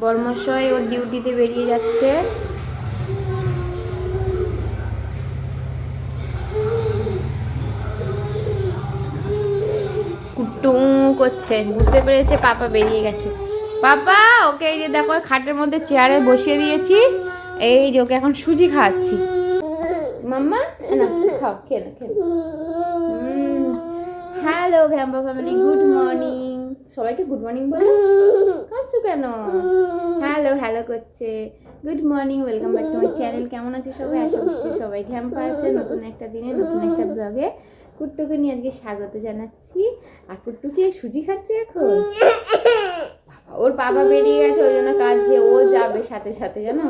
বর্মশাই ওর ডিউটিতে বেরিয়ে যাচ্ছে। কুট্টু করছে, বুঝতে পেরেছে পাপা বেরিয়ে গেছে। পাপা ওকে এই যে দেখো খাটের মধ্যে চেয়ারে বসিয়ে দিয়েছি, এই যে ওকে এখন সুজি খাওয়াচ্ছি। মাম্মা না খাও, খেলো খেলো। হ্যালো ঘ্যাম্বা ফ্যামিলি, গুড মর্নিং। সবাইকে গুড মর্নিং বলো। কাঁদছো কেন? হ্যালো হ্যালো করছে। Good morning, welcome back to my channel. কেমন আছে সবাই? আশা করছি সবাই ঘ্যাম্পা আছে। নতুন একটা দিনে নতুন একটা ব্লগে কুট্টুকে নিয়ে আজকে স্বাগত জানাচ্ছি। আর কুট্টুকে সুজি খাচ্ছে এখন। ওর বাবা বেরিয়ে গেছে, ওই জন্য কাঁদছে। ও যাবে সাথে সাথে, জানো,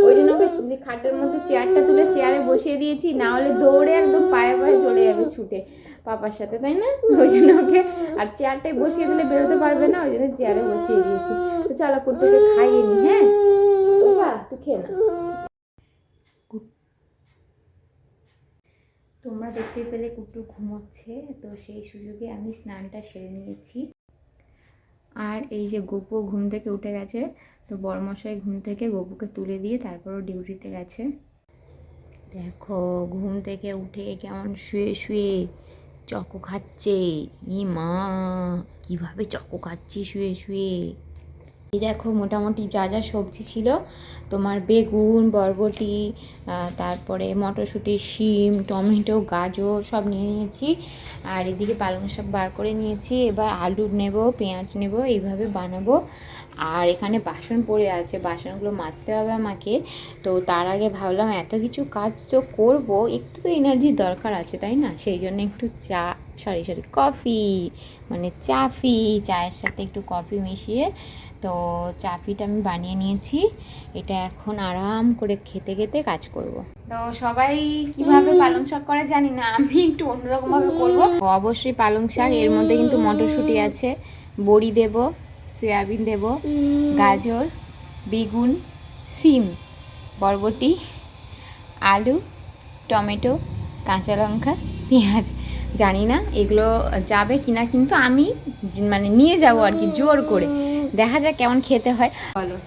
ওই জন্য ওকে খাটের মধ্যে চেয়ারটা তুলে চেয়ারে বসিয়ে দিয়েছি, না হলে দৌড়ে একদম পায়ে পায়ে চলে যাবে ছুটে পাপার সাথে, তাই না? ওই জন্য ওকে আর চেয়ারটাই বসিয়ে দিলে বেরোতে পারবে না, ওই জন্য চেয়ারে বসিয়ে দিয়েছি। তো চলো কুট্টুকে খাইয়ে নি। হ্যাঁ বাবা, তুই খেয়ে না। তোমরা দেখতে পেলে কুট্টু ঘুমোচ্ছে, তো সেই সুযোগে আমি স্নানটা সেরে নিয়েছি। আর এই যে গোপু ঘুম থেকে উঠে গেছে, তো বড়মশাই ঘুম থেকে গোপুকে তুলে দিয়ে তারপরও ডিউটিতে গেছে। দেখো ঘুম থেকে উঠে কেমন শুয়ে শুয়ে চকো খাচ্ছে। ই মা, কিভাবে চকো খাচ্ছি শুয়ে শুয়ে। এই দেখো মোটামুটি যা যা সবজি ছিল, তোমার বেগুন, বরবটি, তারপরে মটরশুঁটি, শিম, টমেটো, গাজর সব নিয়ে নিয়েছি। আর এদিকে পালং শাক বার করে নিয়েছি। এবার আলু নেব, পেঁয়াজ নেব, এইভাবে বানাবো। আর এখানে বাসন পড়ে আছে, বাসনগুলো মাজতে হবে আমাকে। তো তার আগে ভাবলাম এত কিছু কাজ তো করবো, একটু তো এনার্জির দরকার আছে, তাই না? সেই জন্য একটু চা, সরি কফি, মানে চাফি, চায়ের সাথে একটু কফি মিশিয়ে তো চাপিটা আমি বানিয়ে নিয়েছি। এটা এখন আরাম করে খেতে খেতে কাজ করব। তো সবাই কিভাবে পালং শাক করে জানি না, আমি একটু অন্যরকমভাবে করব। অবশ্যই পালং শাক, এর মধ্যে কিন্তু মটরশুঁটি আছে, বড়ি দেব, সয়াবিন দেব, গাজর, বেগুন, সিম, বরবটি, আলু, টমেটো, কাঁচা লঙ্কা, পেঁয়াজ। জানি না এগুলো যাবে কিনা, কিন্তু আমি মানে নিয়ে যাবো আর কি, জোর করে। দেখা যাক কেমন খেতে হয়। বলো,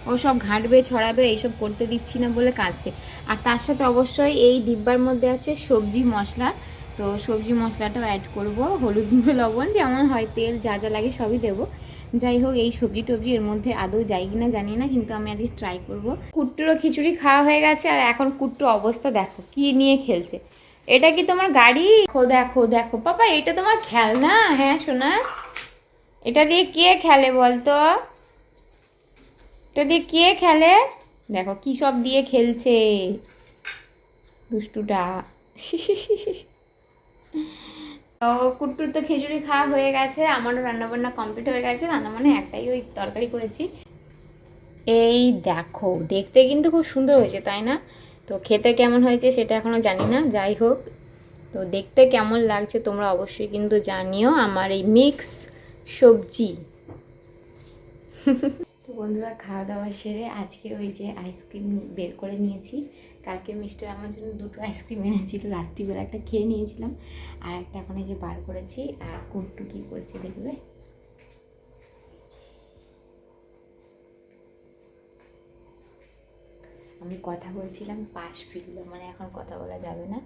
ও সব ঘাঁটবে ছড়াবে, এইসব করতে দিচ্ছি না বলে কাঁদছে। আর তার সাথে অবশ্যই এই ডিব্বার মধ্যে আছে সবজি মশলা, তো সবজি মশলাটাও অ্যাড করব, হলুদ লবণ যেমন হয়, তেল, যা যা লাগে সবই দেবো। যাই হোক, এই সবজি টবজি এর মধ্যে আদৌ যাই কিনা জানি না, কিন্তু আমি আজকে ট্রাই করব। কুট্টুরও খিচুড়ি খাওয়া হয়ে গেছে, আর এখন কুট্টু অবস্থা দেখো কি নিয়ে খেলছে। এটা কি তোমার গাড়ি? দেখো দেখো পাপা, এটা তোমার খেলনা? হ্যাঁ সোনা, এটা দিয়ে কে খেলে বলতো? এটা দিয়ে কে খেলে? দেখো কি সব দিয়ে খেলছে দুষ্টুটা। তো কুট্টুর তো খিচুড়ি খাওয়া হয়ে গেছে, আমারও রান্নাবান্না কমপ্লিট হয়ে গেছে। রান্না মানে একটাই, ওই তরকারি করেছি। এই দেখো, দেখতে কিন্তু খুব সুন্দর হয়েছে, তাই না? তো খেতে কেমন হয়েছে সেটা এখনও জানি না। যাই হোক, তো দেখতে কেমন লাগছে তোমরা অবশ্যই কিন্তু জানিও আমার এই মিক্স সবজি। তো বন্ধুরা, খাওয়া দাওয়া সেরে আজকে ওই যে আইসক্রিম বের করে নিয়েছি। কালকে মিস্টার আমার জন্য দুটো আইসক্রিম এনেছিল, রাত্রিবেলা একটা খেয়ে নিয়েছিলাম, আর একটা এখন এই যে বার করেছি। আর কুট্টু কী করছে দেখবে। আমি কথা বলছিলাম, পাশ ফিরল, মানে এখন কথা বলা যাবে না,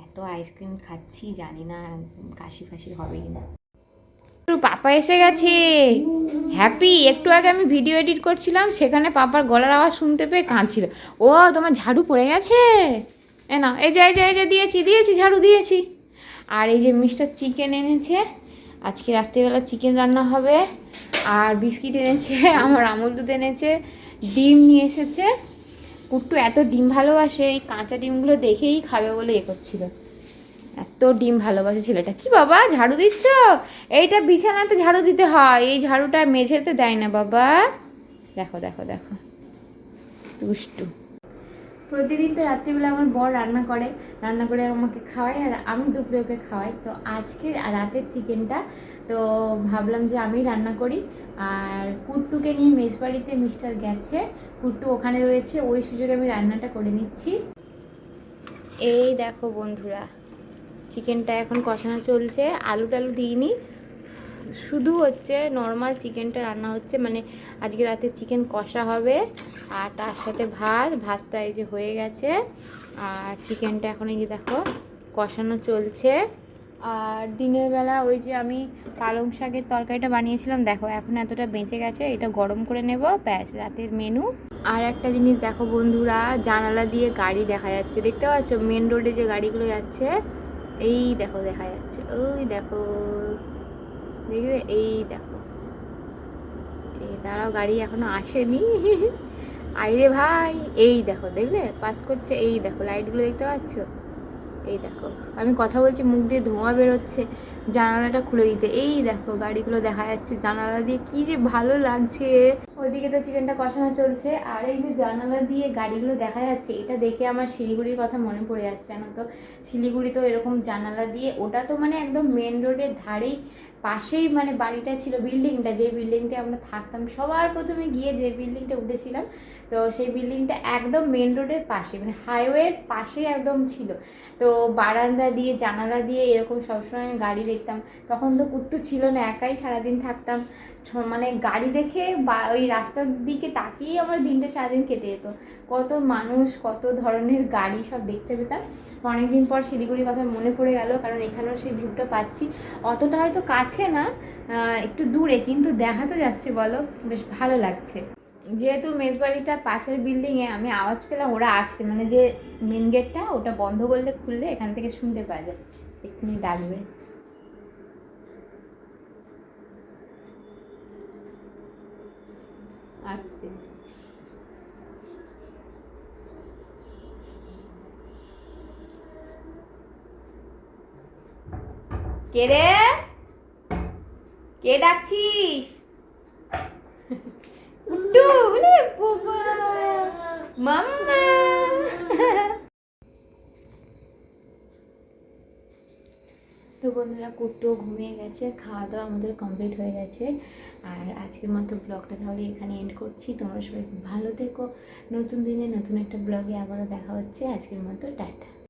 এত আইসক্রিম খাচ্ছি, জানি না কাশি ফাশি হবে কিনা। পাপা এসে গেছে, হ্যাপি। একটু আগে আমি ভিডিও এডিট করছিলাম, সেখানে পাপার গলার আওয়াজ শুনতে পেয়ে কাঁদছিল। ও তোমার ঝাড়ু পড়ে গেছে, এ না, এই যে দিয়েছি দিয়েছি, ঝাড়ু দিয়েছি। আর এই যে মিস্টার চিকেন এনেছে, আজকে রাত্রিবেলা চিকেন রান্না হবে। আর বিস্কিট এনেছে, আমার আমুল দুধ এনেছে, ডিম নিয়ে এসেছে। কুট্টু এত ডিম ভালোবাসে, এই কাঁচা ডিমগুলো দেখেই খাবে বলে এ করছিল। এত ডিম ভালোবাসে ছেলেটা। কি বাবা ঝাড়ু দিচ্ছ? এইটা বিছানাতে ঝাড়ু দিতে হয়, এই ঝাড়ুটা মেঝেতে দেয় না বাবা। দেখো দেখো দেখো, দুষ্টু। প্রতিদিন তো রাত্রিবেলা আমার বর রান্না করে আমাকে খাওয়ায়, আর আমি দুপুরে ওকে খাওয়াই। তো আজকে রাতের চিকেনটা তো ভাবলাম যে আমি রান্না করি। আর কুট্টুকে নিয়ে মেজবাড়িতে মিস্টার গেছে, কুট্টু ওখানে রয়েছে, ওই সুযোগে আমি রান্নাটা করে নিচ্ছি। এই দেখো বন্ধুরা, চিকেনটা এখন কষানো চলছে, আলু টালু দিইনি, শুধু হচ্ছে নর্মাল চিকেনটা রান্না হচ্ছে, মানে আজকে রাতে চিকেন কষা হবে আর তার সাথে ভাতটা এই যে হয়ে গেছে, আর চিকেনটা এখন এই যে দেখো কষানো চলছে। আর দিনের বেলা ওই যে আমি পালং শাকের তরকারিটা বানিয়েছিলাম, দেখো এখন এতটা বেঁচে গেছে, এটা গরম করে নেব, ব্যাস রাতের মেনু। আর একটা জিনিস দেখো বন্ধুরা, জানালা দিয়ে গাড়ি দেখা যাচ্ছে, দেখতে পাচ্ছ মেন রোডে যে গাড়িগুলো যাচ্ছে, এই দেখো দেখা যাচ্ছে, ওই দেখো দেখবে, এই দেখো, এই দাঁড়াও গাড়ি এখনো আসেনি আইরে ভাই, এই দেখো দেখলে পাস করছে, এই দেখো লাইটগুলো দেখতে পাচ্ছ, এই দেখো আমি কথা বলছি মুখ দিয়ে ধোঁয়া বেরোচ্ছে, জানালাটা খুলে দিতে, এই দেখো গাড়িগুলো দেখা যাচ্ছে জানালা দিয়ে, কি যে ভালো লাগছে। ওইদিকে তো চিকেনটা কষানো চলছে, আর এই যে জানালা দিয়ে গাড়িগুলো দেখা যাচ্ছে, এটা দেখে আমার শিলিগুড়ির কথা মনে পড়ে যাচ্ছে, জানো তো শিলিগুড়ি তো এরকম জানালা দিয়ে, ওটা তো মানে একদম মেন রোডের ধারেই পাশেই মানে বাড়িটা ছিল, বিল্ডিংটা, যে বিল্ডিংটা আমরা থাকতাম সবার প্রথমে গিয়ে যে বিল্ডিংটা উঠেছিলাম, তো সেই বিল্ডিংটা একদম মেন রোডের পাশে, মানে হাইওয়ের পাশে একদম ছিল। তো বারান্দা দিয়ে জানালা দিয়ে এরকম সবসময় আমি গাড়ি দেখতাম, তখন তো কুট্টু ছিল না, একাই সারাদিন থাকতাম, মানে গাড়ি দেখে বা ওই রাস্তার দিকে তাকিয়েই আমার দিনটা সারাদিন কেটে যেত, কত মানুষ কত ধরনের গাড়ি সব দেখতে পেতাম। অনেকদিন পর শিলিগুড়ির কথা মনে পড়ে গেল, কারণ এখানেও সেই ভিউটা পাচ্ছি, অতটা হয়তো কাছে না, একটু দূরে, কিন্তু দেখা তো যাচ্ছে, বলো বেশ ভালো লাগছে। যেহেতু মেজবাড়িটা পাশের বিল্ডিংয়ে, আমি আওয়াজ পেলাম ওরা আসছে, মানে যে মেন গেটটা ওটা বন্ধ করলে খুললে এখান থেকে শুনতে পাওয়া যায়, এক্ষুনি ডাকবে। আসছে, কে রে, কে ডাকছিস? উট্টু, ওরে বাবা, মাম্মা তো বন্ধুরা কুট্টু ঘুমিয়ে গেছে, খাওয়া দাওয়া আমাদের কমপ্লিট হয়ে গেছে, আর আজকের মতো ব্লগটা তাহলে এখানে এন্ড করছি। তোমরা সবাই খুব ভালো থেকো, নতুন দিনে নতুন একটা ব্লগে আবারও দেখা হচ্ছে, আজকের মতো টাটা।